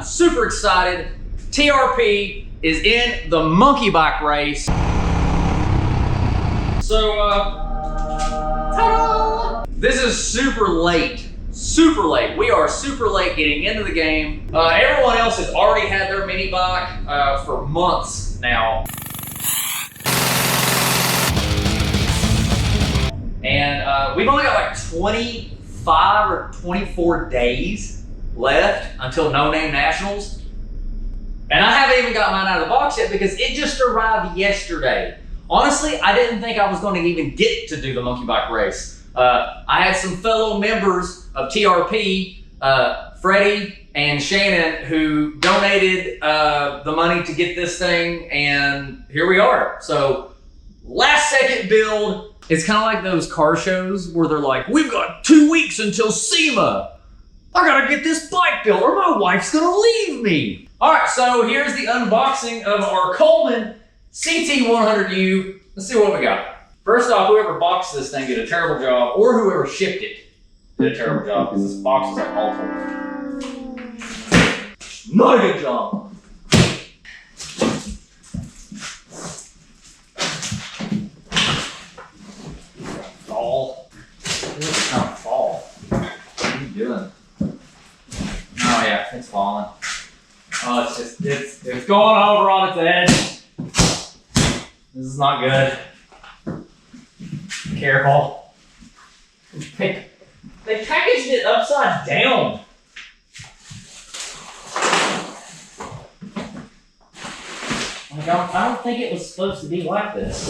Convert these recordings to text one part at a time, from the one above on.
I'm super excited. TRP is in the monkey bike race. So, ta-da! This is super late. Super late. We are super late getting into the game. Everyone else has already had their mini bike for months now. And we've only got like 25 or 24 days left until No Name Nationals. And I haven't even got mine out of the box yet because it just arrived yesterday. Honestly, I didn't think I was going to even get to do the monkey bike race. I had some fellow members of TRP, Freddie and Shannon, who donated the money to get this thing, and here we are. So, last second build. It's kind of like those car shows where they're like, we've got 2 weeks until SEMA. I gotta get this bike built or my wife's gonna leave me. All right, so here's the unboxing of our Coleman CT100U. Let's see what we got. First off, whoever boxed this thing did a terrible job, or whoever shipped it did a terrible job, because this box is like awful. Not a good job. Fall. It's kind of fall. What are you doing? Oh yeah, it's falling. Oh, it's going over on its edge. This is not good. Careful. They packaged it upside down. Like, I don't think it was supposed to be like this.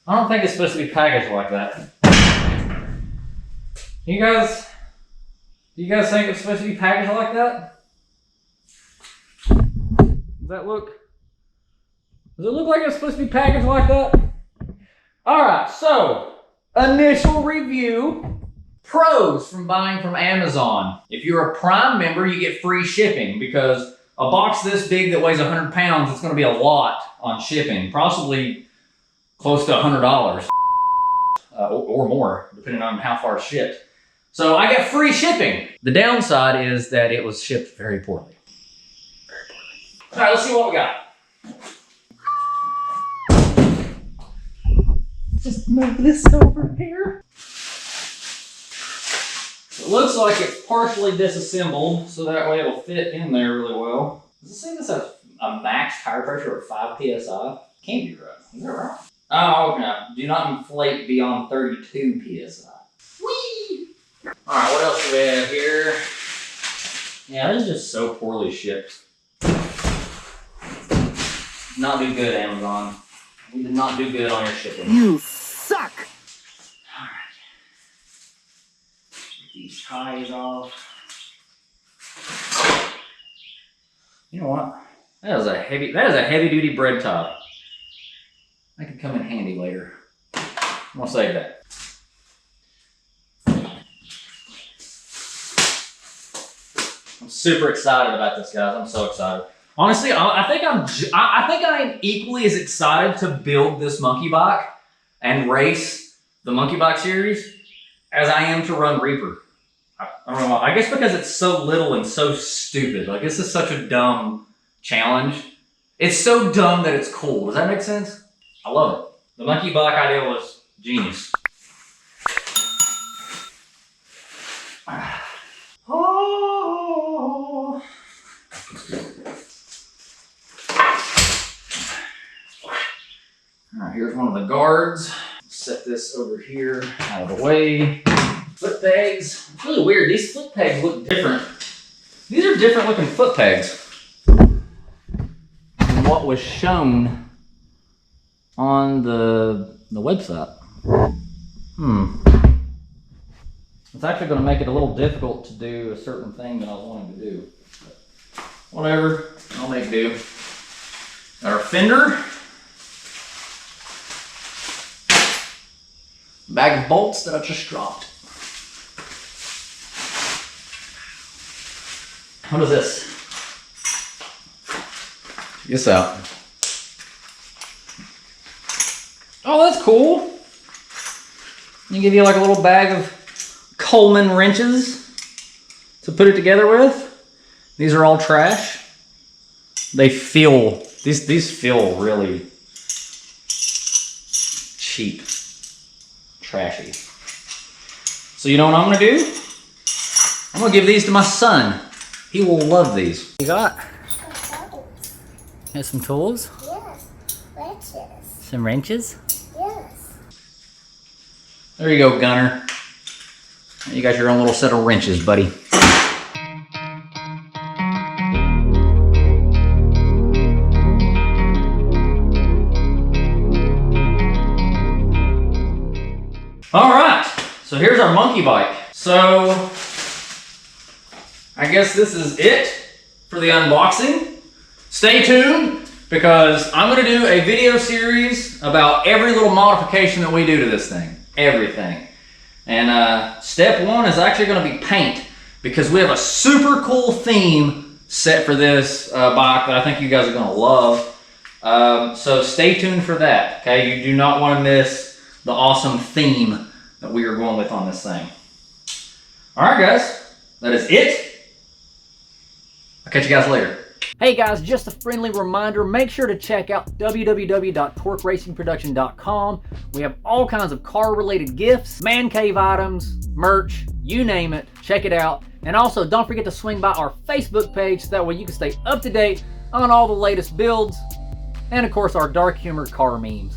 I don't think it's supposed to be packaged like that. Do you guys think it's supposed to be packaged like that? Does it look like it's supposed to be packaged like that? All right, so initial review. Pros from buying from Amazon. If you're a Prime member, you get free shipping because a box this big that weighs 100 pounds, it's gonna be a lot on shipping, possibly close to $100 or more, depending on how far it's shipped. So I get free shipping. The downside is that it was shipped very poorly. Very poorly. All right, let's see what we got. Just move this over here. It looks like it's partially disassembled, so that way it'll fit in there really well. Does it say this has a max tire pressure of 5 PSI? Can't be right. Is that right? Oh, okay. Do not inflate beyond 32 PSI. Whee! Alright, what else do we have here? Yeah, this is just so poorly shipped. Not do good, Amazon. You did not do good on your shipping. You suck! Alright. Get these ties off. You know what? That is a heavy duty bread tie. That could come in handy later. I'm gonna save that. I'm super excited about this, guys. I'm so excited. Honestly, I think I am equally as excited to build this monkey bike and race the monkey bike series as I am to run Reaper. I don't know why. I guess because it's so little and so stupid. Like, this is such a dumb challenge. It's so dumb that it's cool. Does that make sense? I love it. The monkey bike idea was genius. Oh. All right, here's one of the guards. Set this over here, out of the way. Foot pegs. It's really weird. These foot pegs look different. These are different looking foot pegs than what was shown on the website. It's actually going to make it a little difficult to do a certain thing that I was wanting to do. But whatever, I'll make do. Got our fender. Bag of bolts that I just dropped. What is this? Check this out. Oh, that's cool. They give you like a little bag of Coleman wrenches. to put it together with. These are all trash. They feel, these feel really cheap, trashy. So you know what I'm gonna do? I'm gonna give these to my son. He will love these. You got? Got some tools? Yes. Wrenches. Some wrenches? Yes. There you go, Gunner. You got your own little set of wrenches, buddy. All right, so here's our monkey bike. So I guess this is it for the unboxing. Stay tuned because I'm gonna do a video series about every little modification that we do to this thing, everything. And step one is actually gonna be paint because we have a super cool theme set for this bike that I think you guys are gonna love. So stay tuned for that, okay? You do not wanna miss the awesome theme that we are going with on this thing. All right, guys, that is it. I'll catch you guys later. Hey guys, just a friendly reminder, make sure to check out www.torqueracingproduction.com. We have all kinds of car related gifts, man cave items, merch, you name it, check it out. And also don't forget to swing by our Facebook page so that way you can stay up to date on all the latest builds and of course our dark humor car memes.